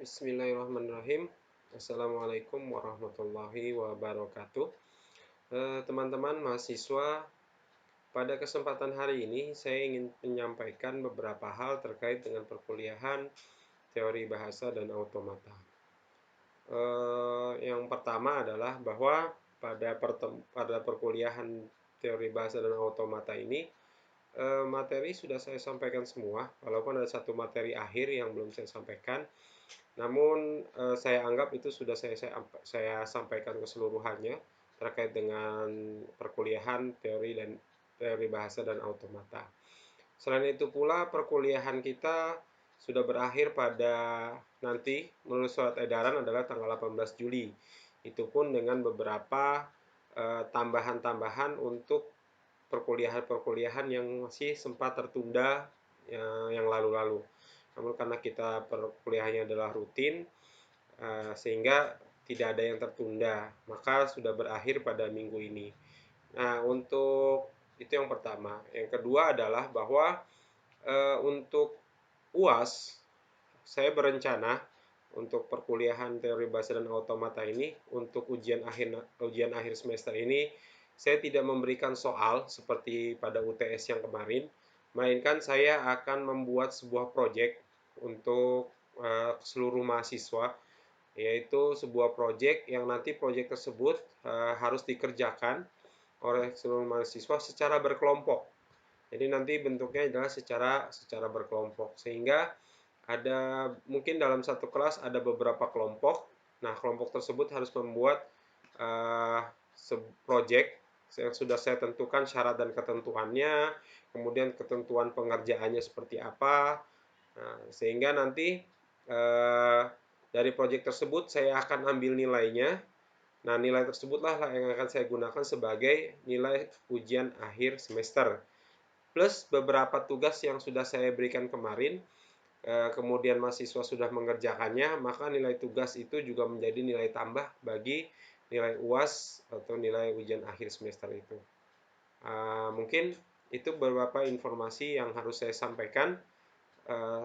Bismillahirrahmanirrahim. Assalamualaikum warahmatullahi wabarakatuh. Teman-teman mahasiswa, pada kesempatan hari ini saya ingin menyampaikan beberapa hal terkait dengan perkuliahan teori bahasa dan automata. Yang pertama adalah bahwa pada perkuliahan teori bahasa dan automata ini materi sudah saya sampaikan semua, walaupun ada satu materi akhir yang belum saya sampaikan. Namun saya anggap itu sudah saya sampaikan keseluruhannya terkait dengan perkuliahan teori bahasa dan automata. Selain itu pula perkuliahan kita sudah berakhir pada nanti menurut surat edaran adalah tanggal 18 Juli. Itu pun dengan beberapa tambahan-tambahan untuk perkuliahan-perkuliahan yang masih sempat tertunda yang lalu-lalu. Namun karena kita perkuliahannya adalah rutin, sehingga tidak ada yang tertunda, maka sudah berakhir pada minggu ini. Nah, untuk itu yang pertama. Yang kedua adalah bahwa untuk UAS, saya berencana untuk perkuliahan teori bahasa dan automata ini, untuk ujian akhir semester ini, saya tidak memberikan soal seperti pada UTS yang kemarin, melainkan saya akan membuat sebuah proyek untuk seluruh mahasiswa, yaitu sebuah proyek yang nanti proyek tersebut harus dikerjakan oleh seluruh mahasiswa secara berkelompok. Jadi nanti bentuknya adalah secara berkelompok, sehingga ada mungkin dalam satu kelas ada beberapa kelompok. Nah, kelompok tersebut harus membuat uh, project yang sudah saya tentukan syarat dan ketentuannya, kemudian ketentuan pengerjaannya seperti apa. Nah, sehingga nanti dari project tersebut saya akan ambil nilainya. Nah, nilai tersebutlah yang akan saya gunakan sebagai nilai ujian akhir semester. Plus beberapa tugas yang sudah saya berikan kemarin, kemudian mahasiswa sudah mengerjakannya, maka nilai tugas itu juga menjadi nilai tambah bagi nilai UAS atau nilai ujian akhir semester itu. Mungkin itu beberapa informasi yang harus saya sampaikan.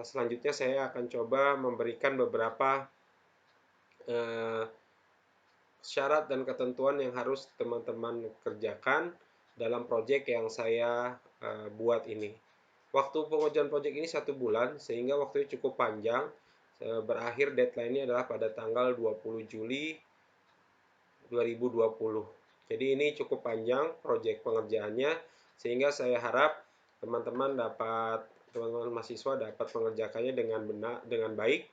Selanjutnya saya akan coba memberikan beberapa syarat dan ketentuan yang harus teman-teman kerjakan dalam proyek yang saya buat ini. Waktu pengujian proyek ini 1 bulan, sehingga waktunya cukup panjang. Berakhir deadline-nya adalah pada tanggal 20 Juli 2020. Jadi ini cukup panjang proyek pengerjaannya, sehingga saya harap teman-teman mahasiswa dapat mengerjakannya dengan baik,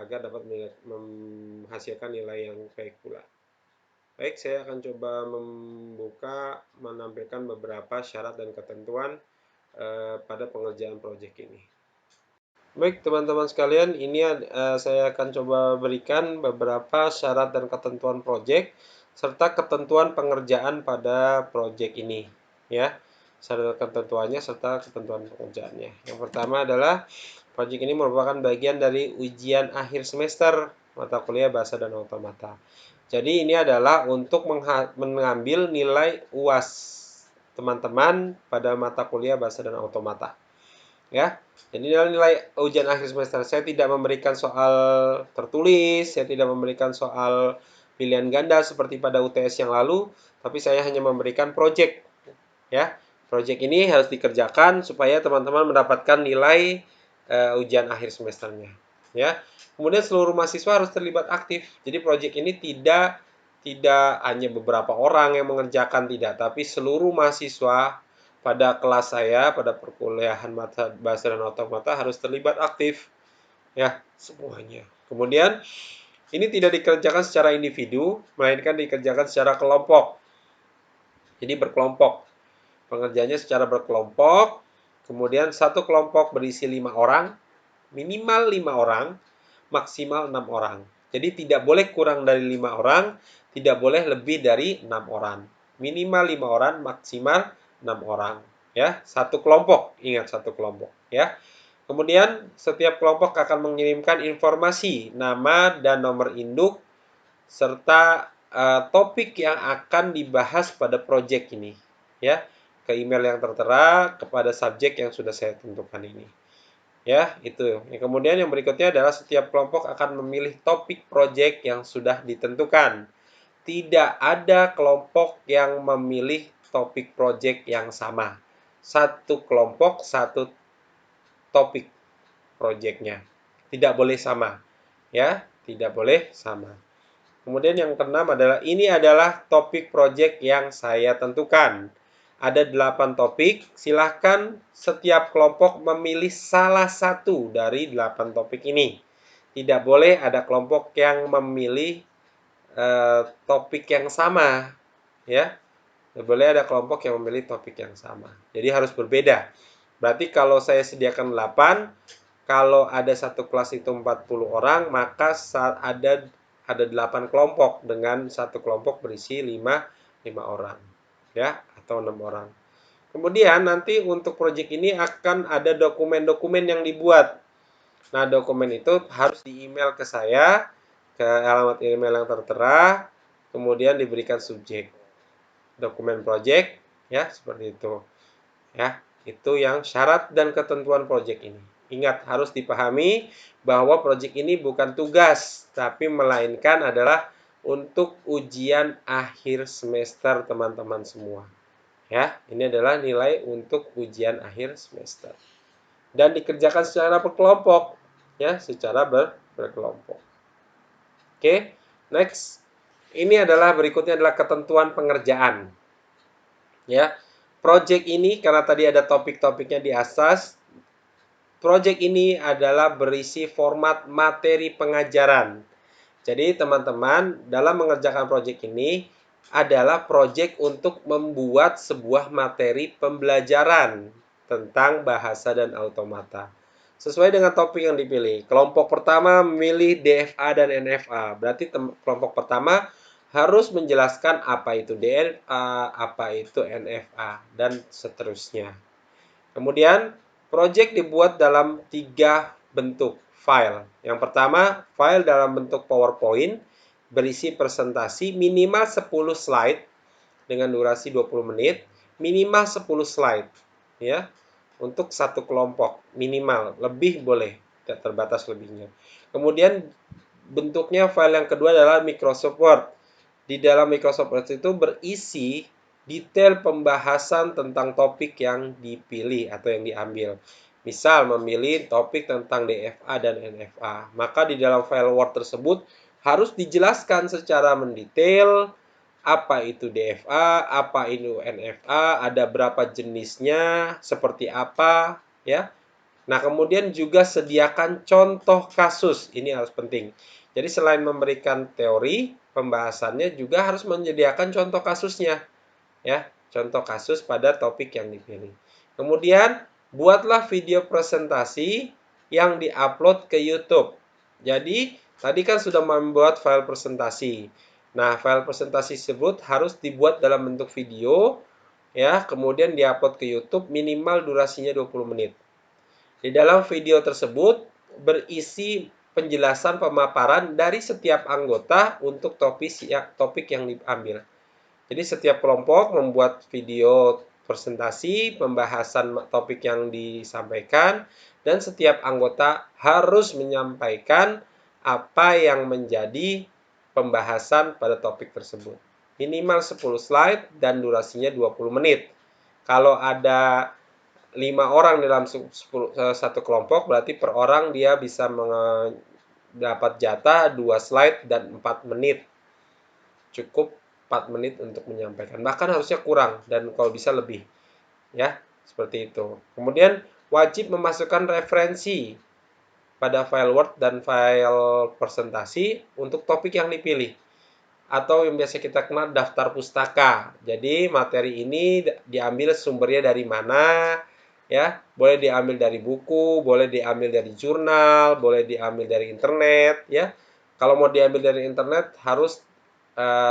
agar dapat menghasilkan nilai yang baik pula. Baik, saya akan coba menampilkan beberapa syarat dan ketentuan pada pengerjaan proyek ini. Baik, teman-teman sekalian, ini saya akan coba berikan beberapa syarat dan ketentuan proyek serta ketentuan pengerjaan pada proyek ini, ya. Syarat ketentuannya serta ketentuan pengerjaannya. Yang pertama adalah proyek ini merupakan bagian dari ujian akhir semester mata kuliah bahasa dan automata. Jadi ini adalah untuk mengambil nilai UAS teman-teman pada mata kuliah bahasa dan automata. Ya. Jadi nilai ujian akhir semester saya tidak memberikan soal tertulis, saya tidak memberikan soal pilihan ganda seperti pada UTS yang lalu, tapi saya hanya memberikan project. Ya. Project ini harus dikerjakan supaya teman-teman mendapatkan nilai ujian akhir semesternya. Ya. Kemudian seluruh mahasiswa harus terlibat aktif. Jadi project ini tidak hanya beberapa orang yang mengerjakan, tidak, tapi seluruh mahasiswa pada kelas saya, pada perkuliahan bahasa dan automata harus terlibat aktif, ya, semuanya. Kemudian ini tidak dikerjakan secara individu, melainkan dikerjakan secara kelompok. Jadi berkelompok. Pengerjaannya secara berkelompok. Kemudian satu kelompok berisi 5 orang, minimal 5 orang, maksimal 6 orang. Jadi tidak boleh kurang dari 5 orang, tidak boleh lebih dari 6 orang. Minimal 5 orang, maksimal 6 orang. Ya, satu kelompok, ingat satu kelompok, ya. Kemudian setiap kelompok akan mengirimkan informasi nama dan nomor induk serta topik yang akan dibahas pada proyek ini, ya, ke email yang tertera kepada subjek yang sudah saya tentukan ini. Ya, itu. Kemudian yang berikutnya adalah setiap kelompok akan memilih topik project yang sudah ditentukan. Tidak ada kelompok yang memilih topik project yang sama. Satu kelompok, satu topik projectnya. Tidak boleh sama. Ya, tidak boleh sama. Kemudian yang keenam adalah ini adalah topik project yang saya tentukan. Ada 8 topik, silahkan setiap kelompok memilih salah satu dari 8 topik ini. Tidak boleh ada kelompok yang memilih topik yang sama, ya. Tidak boleh ada kelompok yang memilih topik yang sama. Jadi harus berbeda. Berarti kalau saya sediakan 8, kalau ada satu kelas itu 40 orang, maka ada 8 kelompok dengan satu kelompok berisi 5 orang, ya, atau 6 orang. Kemudian nanti untuk proyek ini akan ada dokumen-dokumen yang dibuat. Nah, dokumen itu harus di-email ke saya, ke alamat email yang tertera, kemudian diberikan subjek dokumen project, ya, seperti itu. Ya, itu yang syarat dan ketentuan project ini. Ingat, harus dipahami bahwa project ini bukan tugas, tapi melainkan adalah untuk ujian akhir semester teman-teman semua. Ya, ini adalah nilai untuk ujian akhir semester. Dan dikerjakan secara berkelompok, ya, secara berkelompok. Oke, next. Ini adalah berikutnya adalah ketentuan pengerjaan. Ya, project ini karena tadi ada topik-topiknya di atas, project ini adalah berisi format materi pengajaran. Jadi teman-teman dalam mengerjakan project ini adalah project untuk membuat sebuah materi pembelajaran tentang bahasa dan automata. Sesuai dengan topik yang dipilih. Kelompok pertama memilih DFA dan NFA. Berarti kelompok pertama harus menjelaskan apa itu DFA, apa itu NFA, dan seterusnya. Kemudian, project dibuat dalam 3 bentuk file. Yang pertama, file dalam bentuk PowerPoint berisi presentasi minimal 10 slide dengan durasi 20 menit, minimal 10 slide, ya. Untuk satu kelompok minimal, lebih boleh, tidak terbatas lebihnya. Kemudian bentuknya file yang kedua adalah Microsoft Word. Di dalam Microsoft Word itu berisi detail pembahasan tentang topik yang dipilih atau yang diambil. Misal memilih topik tentang DFA dan NFA, maka di dalam file Word tersebut harus dijelaskan secara mendetail apa itu DFA, apa itu NFA, ada berapa jenisnya, seperti apa, ya. Nah, kemudian juga sediakan contoh kasus. Ini harus penting. Jadi selain memberikan teori, pembahasannya juga harus menyediakan contoh kasusnya, ya. Contoh kasus pada topik yang dipilih. Kemudian, buatlah video presentasi yang diupload ke YouTube. Jadi, tadi kan sudah membuat file presentasi. Nah, file presentasi tersebut harus dibuat dalam bentuk video, ya, kemudian diupload ke YouTube minimal durasinya 20 menit. Di dalam video tersebut berisi penjelasan pemaparan dari setiap anggota untuk topik yang diambil. Jadi setiap kelompok membuat video presentasi, pembahasan topik yang disampaikan, dan setiap anggota harus menyampaikan apa yang menjadi pembahasan pada topik tersebut. Minimal 10 slide dan durasinya 20 menit. Kalau ada 5 orang dalam satu kelompok, berarti per orang dia bisa dapat jatah 2 slide dan 4 menit. Cukup 4 menit untuk menyampaikan. Bahkan harusnya kurang dan kalau bisa lebih. Ya, seperti itu. Kemudian wajib memasukkan referensi pada file Word dan file presentasi untuk topik yang dipilih. Atau yang biasa kita kenal daftar pustaka. Jadi materi ini diambil sumbernya dari mana, ya. Boleh diambil dari buku, boleh diambil dari jurnal, boleh diambil dari internet, ya. Kalau mau diambil dari internet harus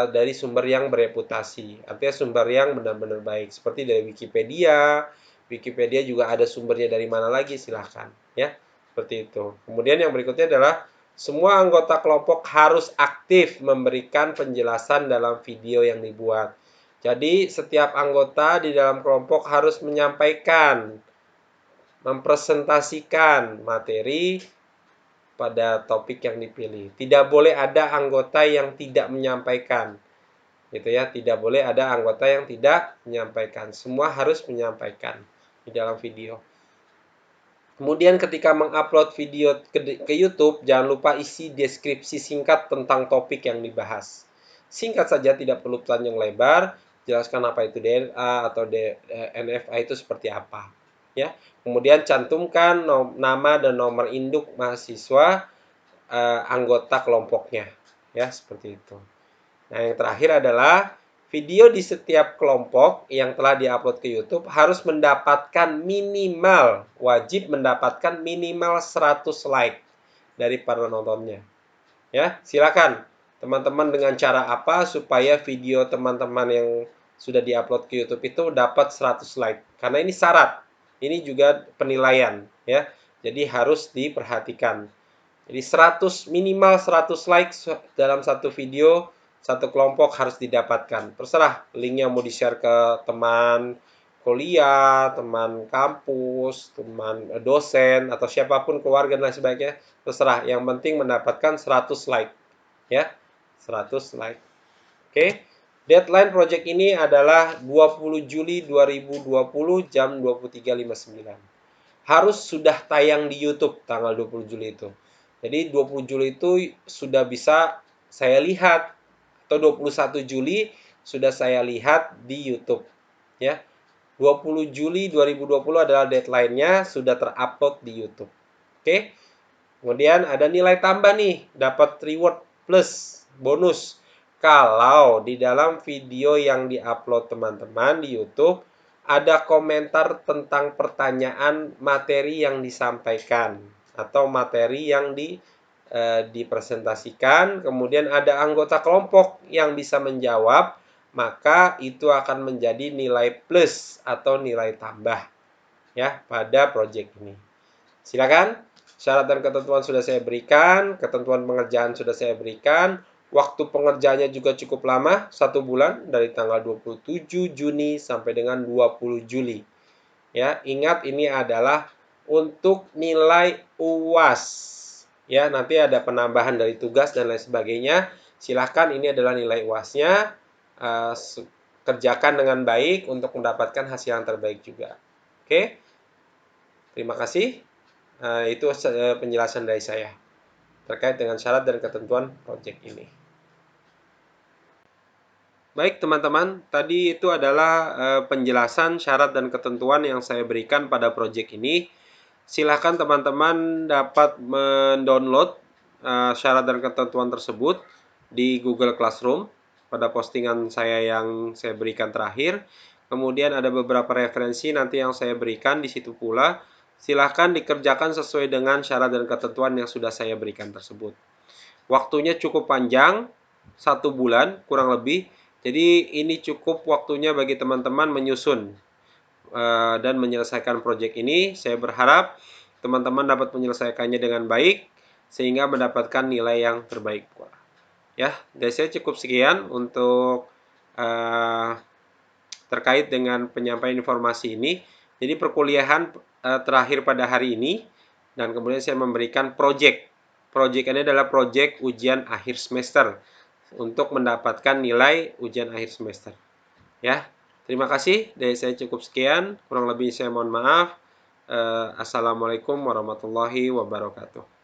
dari sumber yang bereputasi. Artinya sumber yang benar-benar baik. Seperti dari Wikipedia. Wikipedia juga ada sumbernya dari mana lagi, silahkan, ya. Seperti itu. Kemudian yang berikutnya adalah semua anggota kelompok harus aktif memberikan penjelasan dalam video yang dibuat. Jadi, setiap anggota di dalam kelompok harus menyampaikan mempresentasikan materi pada topik yang dipilih. Tidak boleh ada anggota yang tidak menyampaikan, gitu ya. Tidak boleh ada anggota yang tidak menyampaikan. Semua harus menyampaikan di dalam video. Kemudian ketika mengupload video ke YouTube, jangan lupa isi deskripsi singkat tentang topik yang dibahas. Singkat saja, tidak perlu panjang lebar. Jelaskan apa itu DNA atau NFA itu seperti apa. Ya. Kemudian cantumkan nama dan nomor induk mahasiswa anggota kelompoknya. Ya, seperti itu. Nah, yang terakhir adalah video di setiap kelompok yang telah diupload ke YouTube harus mendapatkan wajib mendapatkan minimal 100 like dari para nontonnya. Ya, silakan teman-teman dengan cara apa supaya video teman-teman yang sudah diupload ke YouTube itu dapat 100 like. Karena ini syarat. Ini juga penilaian, ya. Jadi harus diperhatikan. Jadi minimal 100 like dalam satu video, satu kelompok harus didapatkan. Terserah linknya mau di-share ke teman kuliah, teman kampus, teman dosen, atau siapapun, keluarga dan lain sebagainya. Terserah, yang penting mendapatkan 100 like. Ya, 100 like. Oke. Deadline project ini adalah 20 Juli 2020 jam 23.59. Harus sudah tayang di YouTube tanggal 20 Juli itu. Jadi 20 Juli itu sudah bisa saya lihat, atau 21 Juli sudah saya lihat di YouTube, ya. 20 Juli 2020 adalah deadline-nya, sudah terupload di YouTube. Oke. Kemudian ada nilai tambah nih, dapat reward plus bonus. Kalau di dalam video yang diupload teman-teman di YouTube ada komentar tentang pertanyaan materi yang disampaikan atau materi yang dipresentasikan, kemudian ada anggota kelompok yang bisa menjawab, maka itu akan menjadi nilai plus atau nilai tambah, ya, pada project ini. Silakan, syarat dan ketentuan sudah saya berikan, ketentuan pengerjaan sudah saya berikan, waktu pengerjaannya juga cukup lama, 1 bulan, dari tanggal 27 Juni sampai dengan 20 Juli. Ya, ingat ini adalah untuk nilai UAS. Ya, nanti ada penambahan dari tugas dan lain sebagainya. Silahkan, ini adalah nilai UAS-nya. Kerjakan dengan baik untuk mendapatkan hasil yang terbaik juga. Oke, terima kasih. Itu penjelasan dari saya terkait dengan syarat dan ketentuan project ini. Baik teman-teman, tadi itu adalah penjelasan syarat dan ketentuan yang saya berikan pada project ini. Silakan teman-teman dapat mendownload syarat dan ketentuan tersebut di Google Classroom pada postingan saya yang saya berikan terakhir. Kemudian ada beberapa referensi nanti yang saya berikan di situ pula. Silakan dikerjakan sesuai dengan syarat dan ketentuan yang sudah saya berikan tersebut. Waktunya cukup panjang, 1 bulan kurang lebih. Jadi ini cukup waktunya bagi teman-teman menyusun dan menyelesaikan proyek ini. Saya berharap teman-teman dapat menyelesaikannya dengan baik sehingga mendapatkan nilai yang terbaik. Ya, dari saya cukup sekian untuk terkait dengan penyampaian informasi ini. Jadi perkuliahan terakhir pada hari ini, dan kemudian saya memberikan proyek. Proyek ini adalah proyek ujian akhir semester untuk mendapatkan nilai ujian akhir semester. Ya, terima kasih. Dari saya cukup sekian. Kurang lebih saya mohon maaf. Assalamualaikum warahmatullahi wabarakatuh.